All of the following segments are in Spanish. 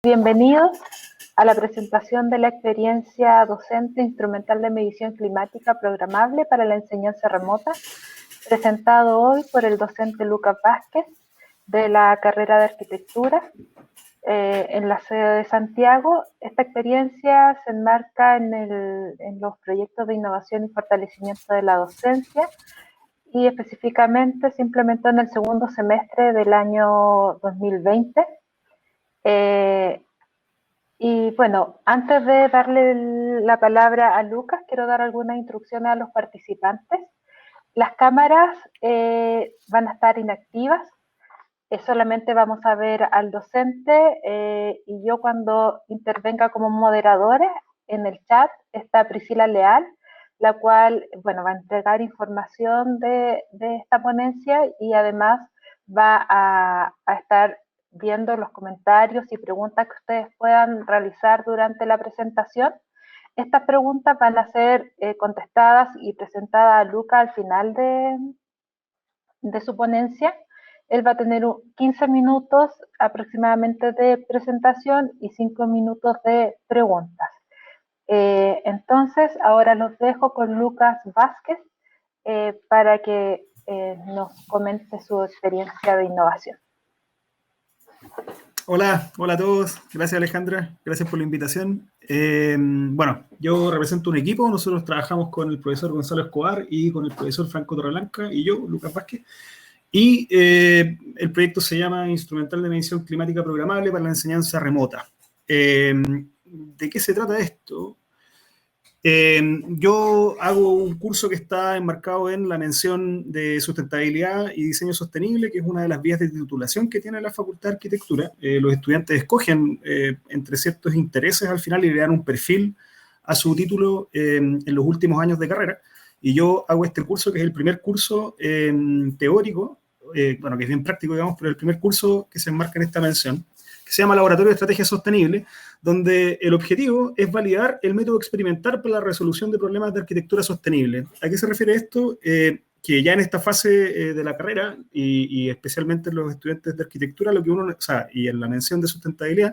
Bienvenidos a la presentación de la experiencia docente instrumental de medición climática programable para la enseñanza remota, presentado hoy por el docente Lucas Vázquez de la carrera de arquitectura en la sede de Santiago. Esta experiencia se enmarca en los proyectos de innovación y fortalecimiento de la docencia y específicamente se implementó en el segundo semestre del año 2020. Y bueno, antes de darle la palabra a Lucas, quiero dar algunas instrucciones a los participantes. Las cámaras van a estar inactivas, solamente vamos a ver al docente y yo cuando intervenga como moderadora en el chat está Priscila Leal, la cual va a entregar información de esta ponencia y además va a estar viendo los comentarios y preguntas que ustedes puedan realizar durante la presentación. Estas preguntas van a ser contestadas y presentadas a Luca al final de su ponencia. Él va a tener 15 minutos aproximadamente de presentación y 5 minutos de preguntas. Entonces, ahora los dejo con Lucas Vázquez para que nos comente su experiencia de innovación. Hola a todos. Gracias, Alejandra. Gracias por la invitación. Bueno, yo represento un equipo. Nosotros trabajamos con el profesor Gonzalo Escobar y con el profesor Franco Torreblanca y yo, Lucas Vázquez. Y el proyecto se llama Instrumental de Medición Climática Programable para la Enseñanza Remota. ¿De qué se trata esto? Yo hago un curso que está enmarcado en la mención de sustentabilidad y diseño sostenible, que es una de las vías de titulación que tiene la Facultad de Arquitectura. Los estudiantes escogen entre ciertos intereses al final y le dan un perfil a su título en los últimos años de carrera. Y yo hago este curso, que es el primer curso teórico, que es bien práctico, digamos, pero el primer curso que se enmarca en esta mención, que se llama Laboratorio de Estrategia Sostenible, donde el objetivo es validar el método experimental para la resolución de problemas de arquitectura sostenible. ¿A qué se refiere esto? Que ya en esta fase de la carrera, y especialmente los estudiantes de arquitectura, y en la mención de sustentabilidad,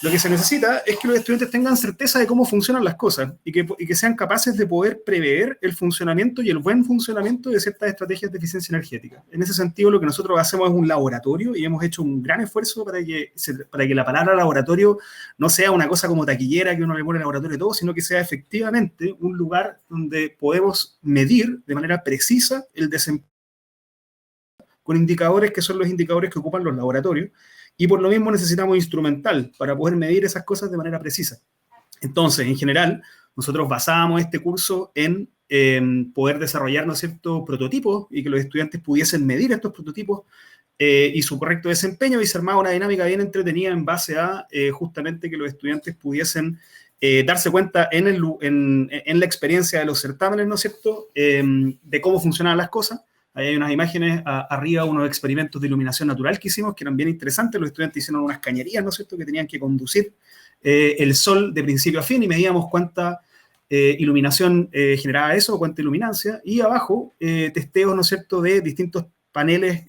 lo que se necesita es que los estudiantes tengan certeza de cómo funcionan las cosas y que sean capaces de poder prever el funcionamiento y el buen funcionamiento de ciertas estrategias de eficiencia energética. En ese sentido, lo que nosotros hacemos es un laboratorio y hemos hecho un gran esfuerzo para que la palabra laboratorio no sea una cosa como taquillera que uno le pone laboratorio y todo, sino que sea efectivamente un lugar donde podemos medir de manera precisa el desempeño con indicadores que son los indicadores que ocupan los laboratorios. Y por lo mismo necesitamos instrumental para poder medir esas cosas de manera precisa. Entonces, en general, nosotros basábamos este curso en poder desarrollar, ¿no es cierto?, prototipos y que los estudiantes pudiesen medir estos prototipos y su correcto desempeño, y se armaba una dinámica bien entretenida en base a justamente que los estudiantes pudiesen darse cuenta en la experiencia de los certámenes, ¿no es cierto?, de cómo funcionaban las cosas. Ahí hay unas imágenes arriba, unos experimentos de iluminación natural que hicimos, que eran bien interesantes. Los estudiantes hicieron unas cañerías, ¿no es cierto?, que tenían que conducir el sol de principio a fin, y medíamos cuánta iluminación generaba eso, cuánta iluminancia. Y abajo, testeos, ¿no es cierto?, de distintos paneles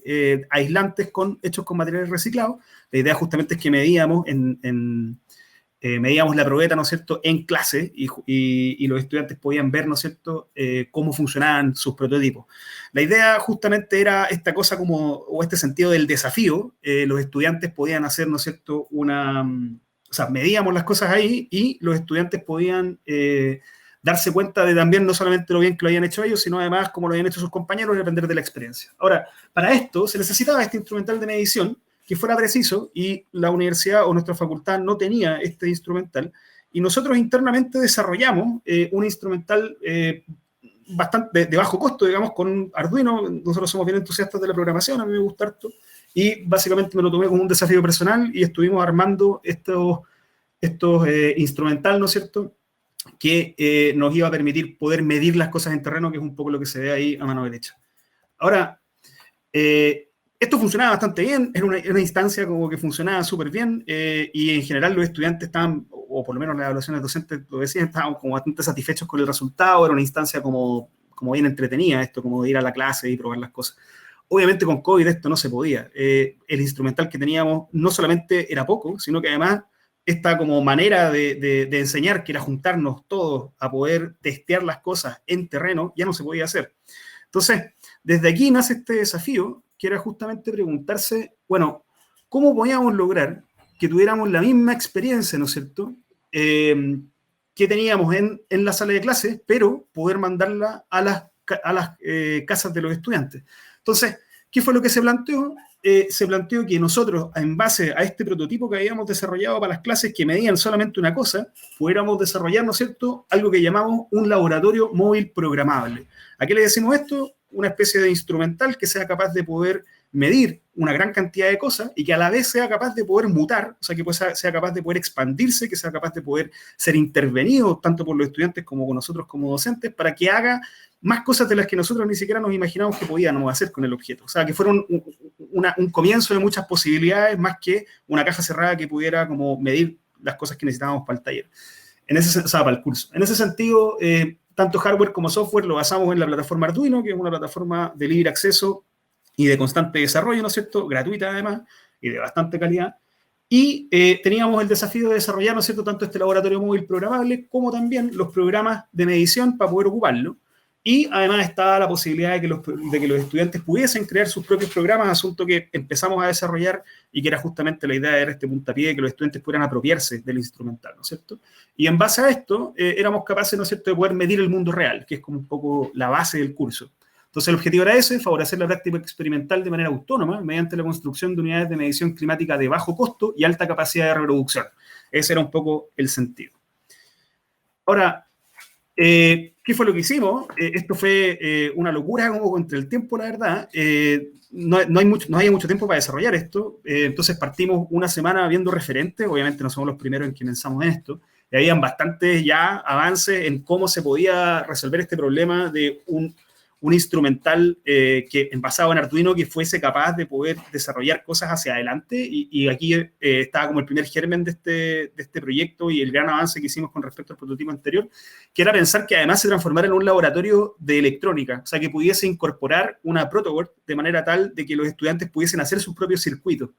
aislantes hechos con materiales reciclados. La idea justamente es que medíamos medíamos la probeta, ¿no es cierto?, en clase y los estudiantes podían ver, ¿no es cierto?, cómo funcionaban sus prototipos. La idea justamente era esta cosa o este sentido del desafío. Los estudiantes podían hacer, ¿no es cierto?, medíamos las cosas ahí y los estudiantes podían darse cuenta de también no solamente lo bien que lo habían hecho ellos, sino además cómo lo habían hecho sus compañeros y aprender de la experiencia. Ahora, para esto se necesitaba este instrumental de medición que fuera preciso, y la universidad o nuestra facultad no tenía este instrumental, y nosotros internamente desarrollamos un instrumental bastante de bajo costo, digamos, con Arduino. Nosotros somos bien entusiastas de la programación, a mí me gusta harto, y básicamente me lo tomé como un desafío personal y estuvimos armando estos instrumental, ¿no es cierto?, que nos iba a permitir poder medir las cosas en terreno, que es un poco lo que se ve ahí a mano derecha. Ahora, esto funcionaba bastante bien, era una instancia como que funcionaba súper bien, y en general los estudiantes estaban, o por lo menos las evaluaciones docentes lo decían, estaban como bastante satisfechos con el resultado. Era una instancia como bien entretenida, esto como de ir a la clase y probar las cosas. Obviamente con COVID esto no se podía. El instrumental que teníamos no solamente era poco, sino que además esta como manera de enseñar, que era juntarnos todos a poder testear las cosas en terreno, ya no se podía hacer. Entonces, desde aquí nace este desafío, que era justamente preguntarse, bueno, ¿cómo podíamos lograr que tuviéramos la misma experiencia, ¿no es cierto?, que teníamos en la sala de clases, pero poder mandarla a las casas de los estudiantes. Entonces, ¿qué fue lo que se planteó? Se planteó que nosotros, en base a este prototipo que habíamos desarrollado para las clases que medían solamente una cosa, pudiéramos desarrollar, ¿no es cierto?, algo que llamamos un laboratorio móvil programable. ¿A qué le decimos esto? Una especie de instrumental que sea capaz de poder medir una gran cantidad de cosas y que a la vez sea capaz de poder mutar, o sea, que sea capaz de poder expandirse, que sea capaz de poder ser intervenido tanto por los estudiantes como por nosotros como docentes, para que haga más cosas de las que nosotros ni siquiera nos imaginamos que podíamos hacer con el objeto. O sea, que fuera un comienzo de muchas posibilidades, más que una caja cerrada que pudiera como medir las cosas que necesitábamos para el taller. O sea, para el curso. En ese sentido, tanto hardware como software lo basamos en la plataforma Arduino, que es una plataforma de libre acceso y de constante desarrollo, ¿no es cierto?, gratuita además, y de bastante calidad. Y teníamos el desafío de desarrollar, ¿no es cierto?, tanto este laboratorio móvil programable como también los programas de medición para poder ocuparlo. Y además estaba la posibilidad de que los estudiantes pudiesen crear sus propios programas, asunto que empezamos a desarrollar y que era justamente la idea de dar este puntapié de que los estudiantes pudieran apropiarse del instrumental, ¿no es cierto? Y en base a esto éramos capaces, ¿no es cierto?, de poder medir el mundo real, que es como un poco la base del curso. Entonces el objetivo era ese, favorecer la práctica experimental de manera autónoma mediante la construcción de unidades de medición climática de bajo costo y alta capacidad de reproducción. Ese era un poco el sentido. Ahora, ¿qué fue lo que hicimos? Esto fue una locura como contra el tiempo, la verdad. No había mucho tiempo para desarrollar esto. Entonces partimos una semana viendo referentes. Obviamente no somos los primeros en que pensamos en esto. Y habían bastantes ya avances en cómo se podía resolver este problema de un instrumental que basado en Arduino que fuese capaz de poder desarrollar cosas hacia adelante y aquí estaba como el primer germen de este proyecto y el gran avance que hicimos con respecto al prototipo anterior, que era pensar que además se transformara en un laboratorio de electrónica, o sea, que pudiese incorporar una protoboard de manera tal de que los estudiantes pudiesen hacer sus propios circuitos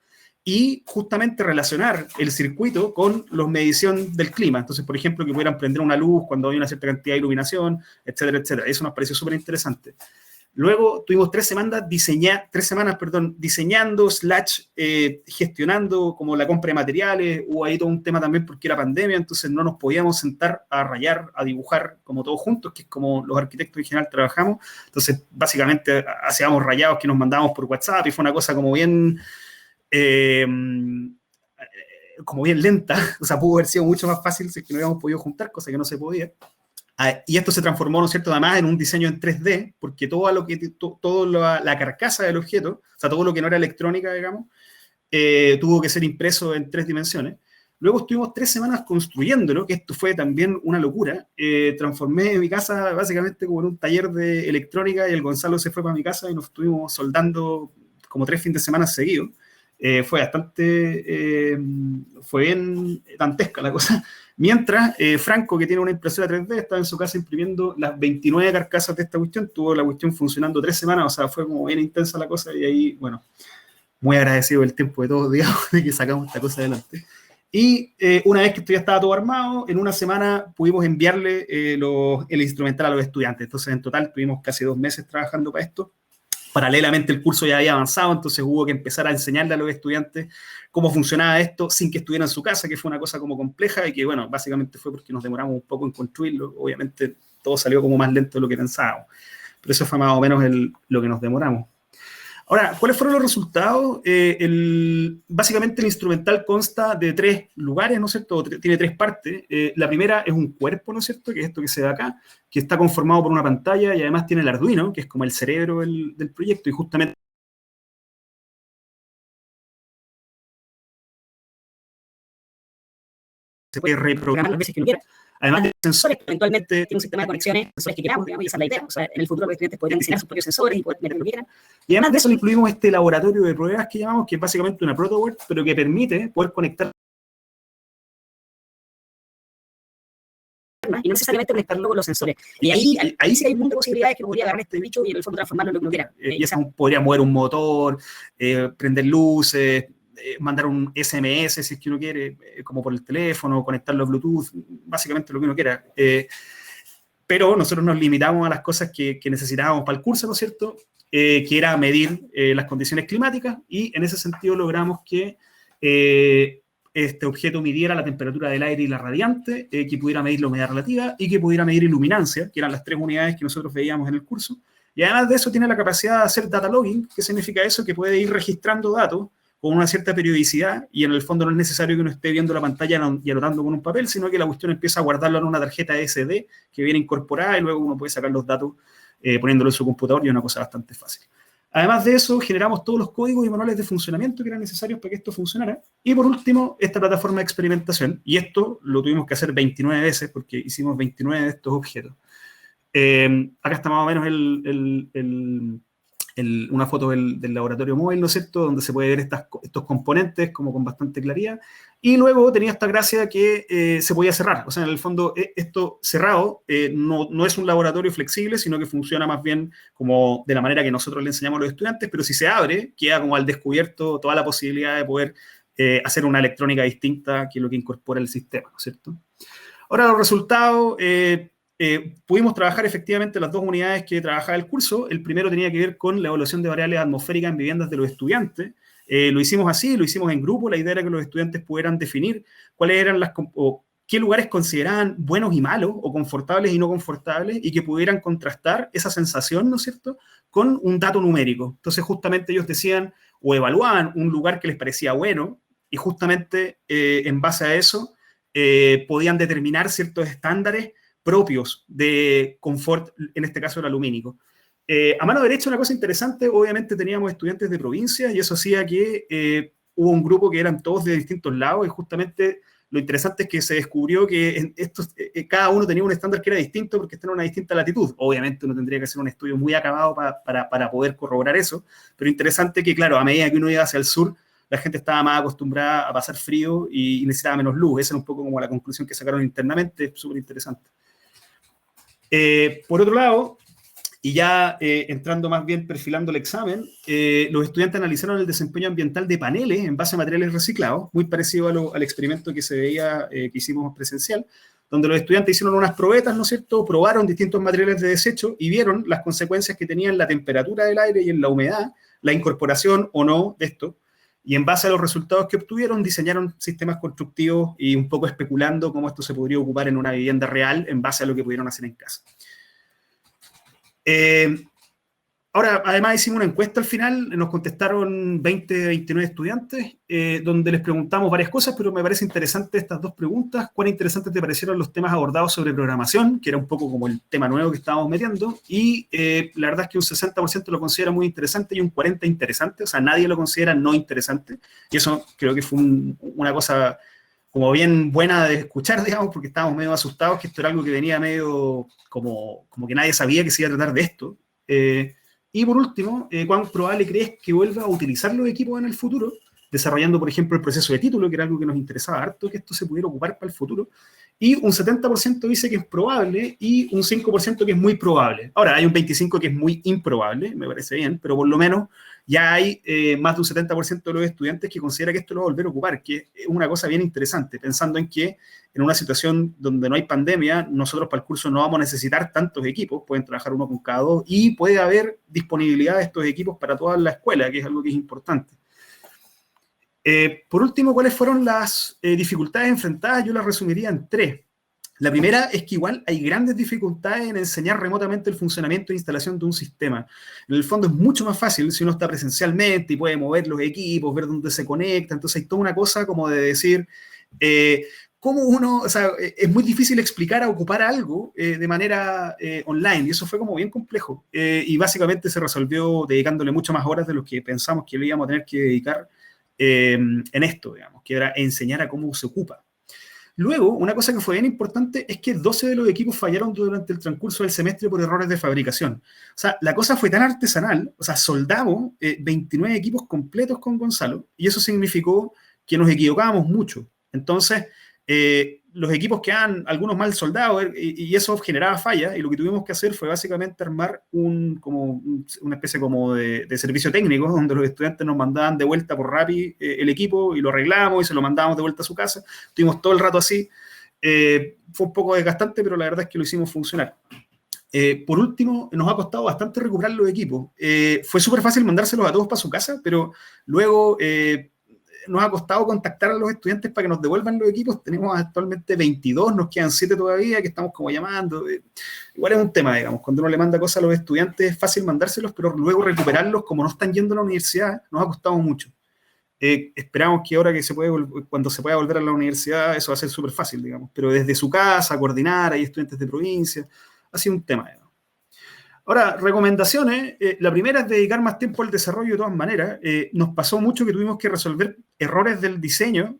y justamente relacionar el circuito con la medición del clima. Entonces, por ejemplo, que pudieran prender una luz cuando hay una cierta cantidad de iluminación, etcétera, etcétera. Eso nos pareció súper interesante. Luego tuvimos 3 semanas diseñando, gestionando como la compra de materiales. Hubo ahí todo un tema también porque era pandemia, entonces no nos podíamos sentar a rayar, a dibujar como todos juntos, que es como los arquitectos en general trabajamos. Entonces, básicamente, hacíamos rayados que nos mandábamos por WhatsApp y fue una cosa como bien lenta, o sea, pudo haber sido mucho más fácil si es que no hubiéramos podido juntar, cosa que no se podía. Y esto se transformó, ¿no es cierto?, además en un diseño en 3D, porque toda la carcasa del objeto, o sea, todo lo que no era electrónica, digamos, tuvo que ser impreso en 3 dimensiones. Luego estuvimos 3 semanas construyéndolo, que esto fue también una locura. Transformé mi casa básicamente como en un taller de electrónica y el Gonzalo se fue para mi casa y nos estuvimos soldando como 3 fines de semana seguidos. Fue bien dantesca la cosa. Mientras Franco, que tiene una impresora 3D, estaba en su casa imprimiendo las 29 carcasas de esta cuestión, tuvo la cuestión funcionando 3 semanas, o sea, fue como bien intensa la cosa y ahí, bueno, muy agradecido el tiempo de todos, digamos, de que sacamos esta cosa adelante. Y una vez que esto ya estaba todo armado, en una semana pudimos enviarle el instrumental a los estudiantes. Entonces, en total, tuvimos casi 2 meses trabajando para esto. Paralelamente el curso ya había avanzado, entonces hubo que empezar a enseñarle a los estudiantes cómo funcionaba esto sin que estuvieran en su casa, que fue una cosa como compleja y que, bueno, básicamente fue porque nos demoramos un poco en construirlo. Obviamente todo salió como más lento de lo que pensábamos, pero eso fue más o menos lo que nos demoramos. Ahora, ¿cuáles fueron los resultados? Básicamente el instrumental consta de 3 lugares, ¿no es cierto? Tiene 3 partes. La primera es un cuerpo, ¿no es cierto? Que es esto que se ve acá, que está conformado por una pantalla y además tiene el Arduino, que es como el cerebro del proyecto y justamente se puede reprogramar las veces que uno quiera. Además de sensores, eventualmente tiene un sistema de conexiones, sensores que queramos, digamos, y esa es la idea. O sea, en el futuro los estudiantes podrían diseñar sus propios sensores y poder meter lo que quieran. Y además de eso le incluimos este laboratorio de pruebas que llamamos, que es básicamente una protoboard, pero que permite poder conectar y no necesariamente conectarlo con los sensores. Y ahí sí hay un mundo de posibilidades que podría agarrar este bicho y en el fondo transformarlo en lo que uno quiera. Ya sea podría mover un motor, prender luces, mandar un SMS si es que uno quiere, como por el teléfono, conectarlo a Bluetooth, básicamente lo que uno quiera. Pero nosotros nos limitamos a las cosas que necesitábamos para el curso, ¿no es cierto? Que era medir las condiciones climáticas, y en ese sentido logramos que este objeto midiera la temperatura del aire y la radiante, que pudiera medir la humedad relativa y que pudiera medir iluminancia, que eran las 3 unidades que nosotros veíamos en el curso. Y además de eso tiene la capacidad de hacer data logging. ¿Qué significa eso? Que puede ir registrando datos con una cierta periodicidad, y en el fondo no es necesario que uno esté viendo la pantalla y anotando con un papel, sino que la cuestión empieza a guardarlo en una tarjeta SD que viene incorporada, y luego uno puede sacar los datos poniéndolo en su computador, y es una cosa bastante fácil. Además de eso, generamos todos los códigos y manuales de funcionamiento que eran necesarios para que esto funcionara. Y por último, esta plataforma de experimentación, y esto lo tuvimos que hacer 29 veces porque hicimos 29 de estos objetos. Acá está más o menos una foto del laboratorio móvil, ¿no es cierto?, donde se puede ver estos componentes como con bastante claridad. Y luego tenía esta gracia que se podía cerrar. O sea, en el fondo, esto cerrado no es un laboratorio flexible, sino que funciona más bien como de la manera que nosotros le enseñamos a los estudiantes, pero si se abre, queda como al descubierto toda la posibilidad de poder hacer una electrónica distinta, que es lo que incorpora el sistema, ¿no es cierto? Ahora, los resultados... pudimos trabajar efectivamente las 2 unidades que trabajaba el curso. El primero tenía que ver con la evaluación de variables atmosféricas en viviendas de los estudiantes. Lo hicimos así, lo hicimos en grupo. La idea era que los estudiantes pudieran definir cuáles eran o qué lugares consideraban buenos y malos, o confortables y no confortables, y que pudieran contrastar esa sensación, ¿no es cierto?, con un dato numérico. Entonces, justamente ellos decían o evaluaban un lugar que les parecía bueno, y justamente en base a eso podían determinar ciertos estándares propios de confort, en este caso era lumínico. A mano derecha, una cosa interesante, obviamente teníamos estudiantes de provincia, y eso hacía que hubo un grupo que eran todos de distintos lados, y justamente lo interesante es que se descubrió que cada uno tenía un estándar que era distinto porque está en una distinta latitud. Obviamente uno tendría que hacer un estudio muy acabado para poder corroborar eso, pero interesante que, claro, a medida que uno iba hacia el sur, la gente estaba más acostumbrada a pasar frío y necesitaba menos luz. Esa era un poco como la conclusión que sacaron internamente, súper interesante. Por otro lado, y ya entrando más bien perfilando el examen, los estudiantes analizaron el desempeño ambiental de paneles en base a materiales reciclados, muy parecido al experimento que se veía, que hicimos presencial, donde los estudiantes hicieron unas probetas, ¿no es cierto?, probaron distintos materiales de desecho y vieron las consecuencias que tenían la temperatura del aire y en la humedad, la incorporación o no de esto, y en base a los resultados que obtuvieron, diseñaron sistemas constructivos y un poco especulando cómo esto se podría ocupar en una vivienda real en base a lo que pudieron hacer en casa. Ahora, además hicimos una encuesta al final, nos contestaron 29 estudiantes, donde les preguntamos varias cosas, pero me parece interesante estas 2 preguntas. ¿Cuán interesantes te parecieron los temas abordados sobre programación? Que era un poco como el tema nuevo que estábamos metiendo, y la verdad es que un 60% lo considera muy interesante y un 40% interesante, o sea, nadie lo considera no interesante, y eso creo que fue una cosa como bien buena de escuchar, digamos, porque estábamos medio asustados que esto era algo que venía medio como que nadie sabía que se iba a tratar de esto. Y por último, ¿cuán probable crees que vuelva a utilizar los equipos en el futuro? Desarrollando, por ejemplo, el proceso de título, que era algo que nos interesaba harto, que esto se pudiera ocupar para el futuro. Y un 70% dice que es probable y un 5% que es muy probable. Ahora, hay un 25% que es muy improbable, me parece bien, pero por lo menos ya hay más de un 70% de los estudiantes que considera que esto lo va a volver a ocupar, que es una cosa bien interesante, pensando en que en una situación donde no hay pandemia, nosotros para el curso no vamos a necesitar tantos equipos, pueden trabajar uno con cada 2, y puede haber disponibilidad de estos equipos para toda la escuela, que es algo que es importante. Por último, ¿cuáles fueron las dificultades enfrentadas? Yo las resumiría en 3. La primera es que igual hay grandes dificultades en enseñar remotamente el funcionamiento e instalación de un sistema. En el fondo es mucho más fácil si uno está presencialmente y puede mover los equipos, ver dónde se conecta. Entonces hay toda una cosa como de decir, cómo uno, o sea, es muy difícil explicar a ocupar algo de manera online, y eso fue como bien complejo. Y básicamente se resolvió dedicándole mucho más horas de lo que pensamos que le íbamos a tener que dedicar en esto, digamos, que era enseñar a cómo se ocupa. Luego, una cosa que fue bien importante es que 12 de los equipos fallaron durante el transcurso del semestre por errores de fabricación. O sea, la cosa fue tan artesanal, o sea, soldamos 29 equipos completos con Gonzalo, y eso significó que nos equivocábamos mucho. Entonces, los equipos quedaban algunos mal soldados y eso generaba fallas, y lo que tuvimos que hacer fue básicamente armar una especie como de servicio técnico, donde los estudiantes nos mandaban de vuelta por Rappi el equipo y lo arreglamos y se lo mandábamos de vuelta a su casa. Estuvimos todo el rato así. Fue un poco desgastante, pero la verdad es que lo hicimos funcionar. Por último, nos ha costado bastante recuperar los equipos. Fue súper fácil mandárselos a todos para su casa, pero luego nos ha costado contactar a los estudiantes para que nos devuelvan los equipos. Tenemos actualmente 22, nos quedan 7 todavía que estamos como llamando. Igual es un tema, digamos, cuando uno le manda cosas a los estudiantes es fácil mandárselos, pero luego recuperarlos, como no están yendo a la universidad, nos ha costado mucho. Esperamos que ahora que cuando se pueda volver a la universidad, eso va a ser súper fácil, digamos, pero desde su casa, coordinar, hay estudiantes de provincia, ha sido un tema, digamos. Ahora, recomendaciones. La primera es dedicar más tiempo al desarrollo de todas maneras. Nos pasó mucho que tuvimos que resolver errores del diseño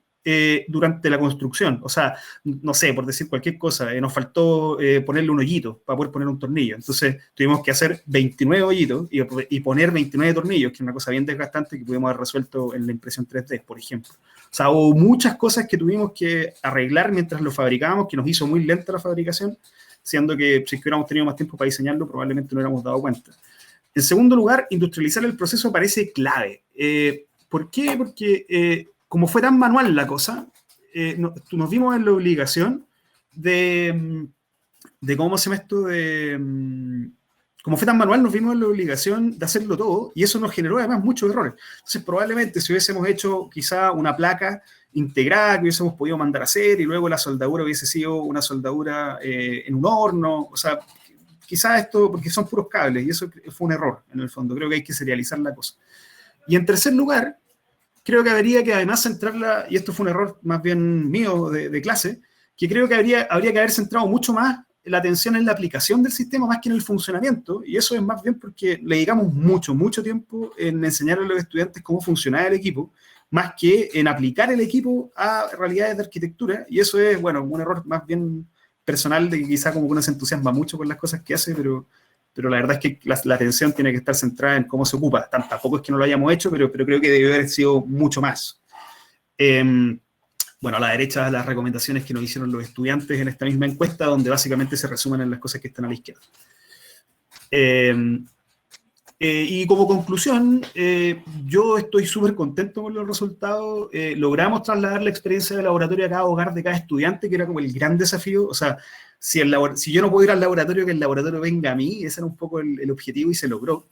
durante la construcción. O sea, no sé, por decir cualquier cosa, nos faltó ponerle un hoyito para poder poner un tornillo. Entonces, tuvimos que hacer 29 hoyitos y poner 29 tornillos, que es una cosa bien desgastante que pudimos haber resuelto en la impresión 3D, por ejemplo. O sea, hubo muchas cosas que tuvimos que arreglar mientras lo fabricábamos, que nos hizo muy lenta la fabricación, siendo que si hubiéramos tenido más tiempo para diseñarlo, probablemente no hubiéramos dado cuenta. En segundo lugar, industrializar el proceso parece clave. ¿Por qué? Porque como fue tan manual la cosa, nos vimos en la obligación ¿cómo se llama esto? Como fue tan manual, nos vimos en la obligación de hacerlo todo, y eso nos generó además muchos errores. Entonces, probablemente si hubiésemos hecho quizá una placa integrada que hubiésemos podido mandar a hacer, y luego la soldadura hubiese sido una soldadura en un horno, o sea, quizás esto, porque son puros cables, y eso fue un error, en el fondo. Creo que hay que serializar la cosa. Y en tercer lugar, creo que habría que además centrarla, y esto fue un error más bien mío de clase, que creo que habría que haber centrado mucho más la atención en la aplicación del sistema más que en el funcionamiento, y eso es más bien porque le dedicamos mucho tiempo en enseñar a los estudiantes cómo funcionaba el equipo, más que en aplicar el equipo a realidades de arquitectura, y eso es, bueno, un error más bien personal, de que quizá como que uno se entusiasma mucho con las cosas que hace, pero la verdad es que la atención tiene que estar centrada en cómo se ocupa. Tampoco es que no lo hayamos hecho, pero creo que debe haber sido mucho más. Bueno, a la derecha las recomendaciones que nos hicieron los estudiantes en esta misma encuesta, donde básicamente se resumen en las cosas que están a la izquierda. Y como conclusión, yo estoy súper contento con los resultados. Logramos trasladar la experiencia de laboratorio a cada hogar de cada estudiante, que era como el gran desafío. O sea, si yo no puedo ir al laboratorio, que el laboratorio venga a mí, ese era un poco el objetivo, y se logró.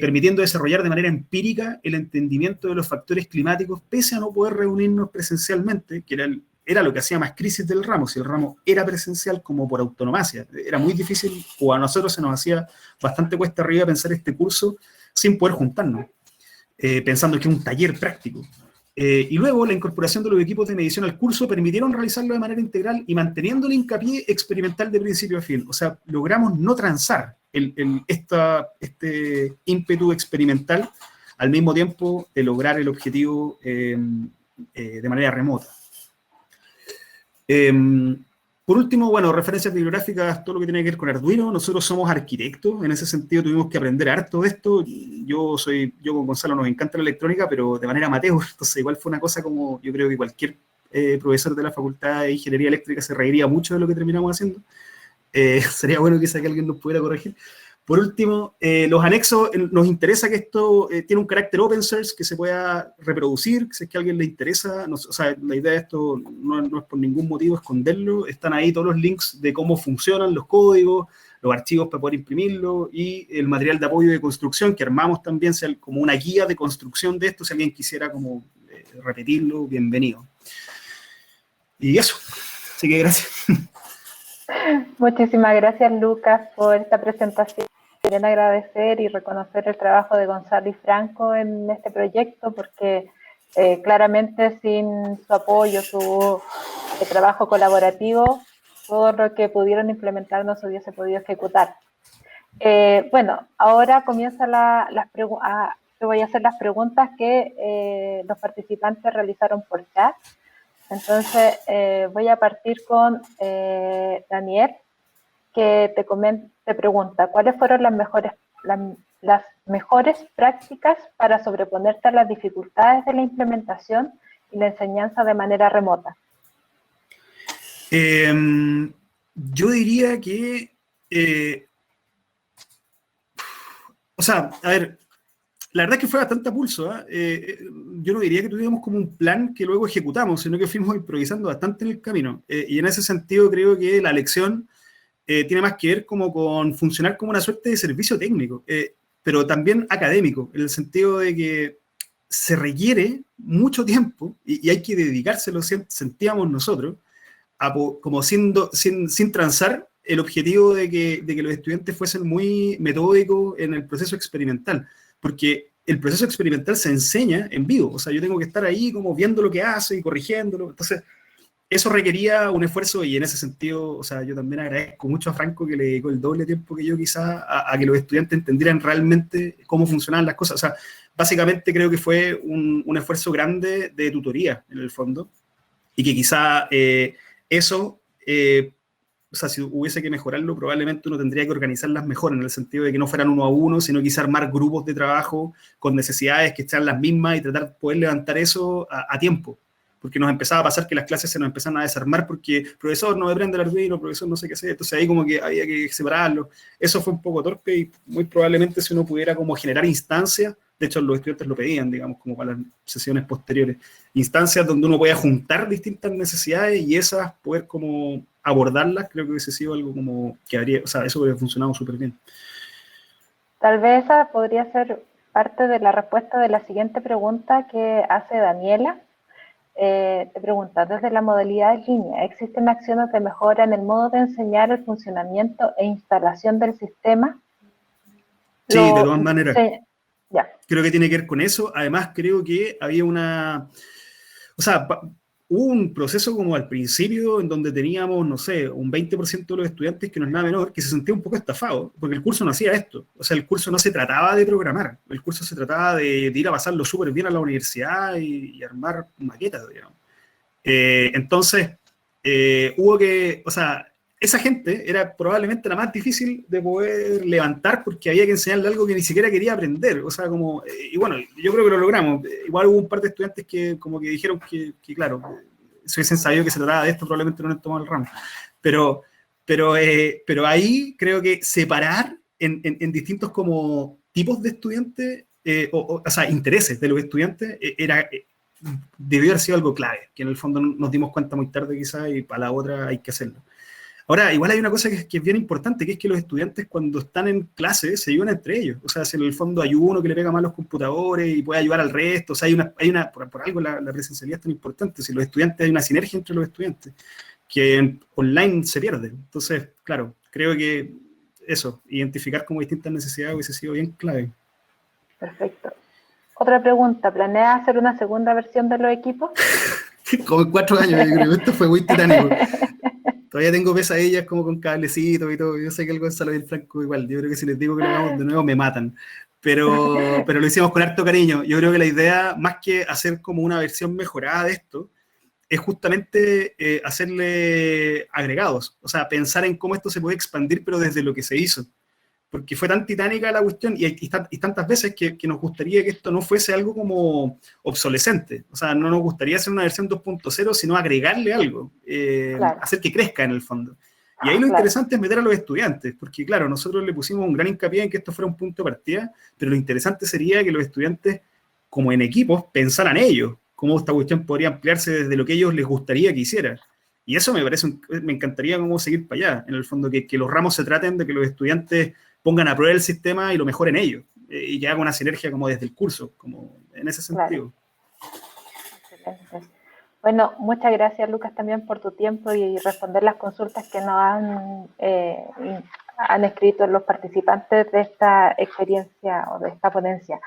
Permitiendo desarrollar de manera empírica el entendimiento de los factores climáticos, pese a no poder reunirnos presencialmente, que era lo que hacía más crisis del ramo. Si el ramo era presencial como por autonomacia, era muy difícil, o a nosotros se nos hacía bastante cuesta arriba pensar este curso sin poder juntarnos, pensando que era un taller práctico. Y luego la incorporación de los equipos de medición al curso permitieron realizarlo de manera integral y manteniendo el hincapié experimental de principio a fin. O sea, logramos no transar este ímpetu experimental al mismo tiempo de lograr el objetivo de manera remota. Por último, bueno, referencias bibliográficas, todo lo que tiene que ver con Arduino. Nosotros somos arquitectos, en ese sentido tuvimos que aprender harto de esto. Yo con Gonzalo nos encanta la electrónica, pero de manera amateur, entonces igual fue una cosa como, yo creo que cualquier profesor de la Facultad de Ingeniería Eléctrica se reiría mucho de lo que terminamos haciendo. Sería bueno quizá que alguien nos pudiera corregir. Por último, los anexos, nos interesa que esto tiene un carácter open source, que se pueda reproducir, si es que a alguien le interesa. O sea, la idea de esto no es por ningún motivo esconderlo. Están ahí todos los links de cómo funcionan los códigos, los archivos para poder imprimirlo, y el material de apoyo de construcción que armamos también, como una guía de construcción de esto. Si alguien quisiera como repetirlo, bienvenido. Y eso. Así que gracias. Muchísimas gracias, Lucas, por esta presentación. Quieren agradecer y reconocer el trabajo de Gonzalo y Franco en este proyecto, porque claramente sin su apoyo, su trabajo colaborativo, todo lo que pudieron implementar no se hubiese podido ejecutar. Bueno, ahora comienza yo voy a hacer las preguntas que los participantes realizaron por chat. Entonces, voy a partir con Daniel, que te pregunta, ¿cuáles fueron las mejores prácticas para sobreponerte a las dificultades de la implementación y la enseñanza de manera remota? Yo diría que, o sea, a ver, la verdad es que fue bastante a pulso, ¿eh? Yo no diría que tuviéramos como un plan que luego ejecutamos, sino que fuimos improvisando bastante en el camino. Y en ese sentido creo que la lección tiene más que ver como con funcionar como una suerte de servicio técnico, pero también académico, en el sentido de que se requiere mucho tiempo y hay que dedicárselo, sentíamos nosotros, como sin transar el objetivo de que los estudiantes fuesen muy metódicos en el proceso experimental, porque el proceso experimental se enseña en vivo, o sea, yo tengo que estar ahí como viendo lo que hace y corrigiéndolo, entonces eso requería un esfuerzo y en ese sentido, o sea, yo también agradezco mucho a Franco que le dedicó el doble tiempo que yo quizás a que los estudiantes entendieran realmente cómo funcionaban las cosas, o sea, básicamente creo que fue un esfuerzo grande de tutoría en el fondo y que quizá eso, o sea, si hubiese que mejorarlo, probablemente uno tendría que organizarlas mejor, en el sentido de que no fueran uno a uno, sino quizá armar grupos de trabajo con necesidades que sean las mismas y tratar de poder levantar eso a tiempo. Porque nos empezaba a pasar que las clases se nos empezaban a desarmar porque profesor no me prende el Arduino, profesor no sé qué hacer, entonces ahí como que había que separarlo. Eso fue un poco torpe y muy probablemente si uno pudiera como generar instancias, de hecho los estudiantes lo pedían, digamos, como para las sesiones posteriores, instancias donde uno pueda juntar distintas necesidades y esas poder como abordarlas, creo que hubiese sido algo como que habría, o sea, eso hubiera funcionado súper bien. Tal vez esa podría ser parte de la respuesta de la siguiente pregunta que hace Daniela. Te pregunta, desde la modalidad en línea, ¿existen acciones de mejora en el modo de enseñar el funcionamiento e instalación del sistema? Sí, de todas maneras. Sí, ya. Creo que tiene que ver con eso. Además, creo que había una... O sea, hubo un proceso como al principio en donde teníamos, no sé, un 20% de los estudiantes, que no es nada menor, que se sentía un poco estafado, porque el curso no hacía esto. O sea, el curso no se trataba de programar, el curso se trataba de ir a pasarlo súper bien a la universidad y armar maquetas, digamos. Entonces, hubo que, o sea, esa gente era probablemente la más difícil de poder levantar porque había que enseñarle algo que ni siquiera quería aprender. O sea, como, y bueno, yo creo que lo logramos. Igual hubo un par de estudiantes que como que dijeron que claro, si hubiesen sabido que se trataba de esto, probablemente no han tomado el ramo. Pero ahí creo que separar en distintos como tipos de estudiantes, o sea, intereses de los estudiantes, era debió haber sido algo clave, que en el fondo nos dimos cuenta muy tarde quizás y para la otra hay que hacerlo. Ahora, igual hay una cosa que es bien importante, que es que los estudiantes cuando están en clase se ayudan entre ellos. O sea, si en el fondo hay uno que le pega mal los computadores y puede ayudar al resto, o sea, por algo la presencialidad es tan importante. Si los estudiantes, hay una sinergia entre los estudiantes, que online se pierde. Entonces, claro, creo que eso, identificar como distintas necesidades hubiese sido bien clave. Perfecto. Otra pregunta, ¿planeas hacer una segunda versión de los equipos? Como en 4 años, yo creo. Esto fue muy titánico. Todavía tengo pesadillas como con cablecitos y todo. Yo sé que el Gonzalo y el Franco igual. Yo creo que si les digo que lo hagamos de nuevo me matan. Pero lo hicimos con harto cariño. Yo creo que la idea, más que hacer como una versión mejorada de esto, es justamente hacerle agregados. O sea, pensar en cómo esto se puede expandir, pero desde lo que se hizo. Porque fue tan titánica la cuestión y tantas veces que nos gustaría que esto no fuese algo como obsolescente. O sea, no nos gustaría hacer una versión 2.0, sino agregarle algo, Claro, hacer que crezca en el fondo. Y ahí lo claro. interesante es meter a los estudiantes, porque claro, nosotros le pusimos un gran hincapié en que esto fuera un punto de partida, pero lo interesante sería que los estudiantes, como en equipos, pensaran ellos cómo esta cuestión podría ampliarse desde lo que ellos les gustaría que hiciera. Y eso me encantaría cómo seguir para allá. En el fondo, que los ramos se traten de que los estudiantes pongan a prueba el sistema y lo mejoren ellos, y que haga una sinergia como desde el curso, como en ese sentido. Claro. Excelente. Bueno, muchas gracias Lucas también por tu tiempo y responder las consultas que nos han escrito los participantes de esta experiencia o de esta ponencia.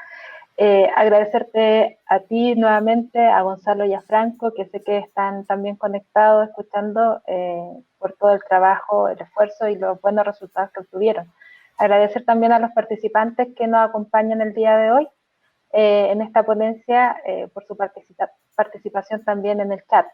Agradecerte a ti nuevamente, a Gonzalo y a Franco, que sé que están también conectados, escuchando, por todo el trabajo, el esfuerzo y los buenos resultados que obtuvieron. Agradecer también a los participantes que nos acompañan el día de hoy en esta ponencia, por su participación también en el chat.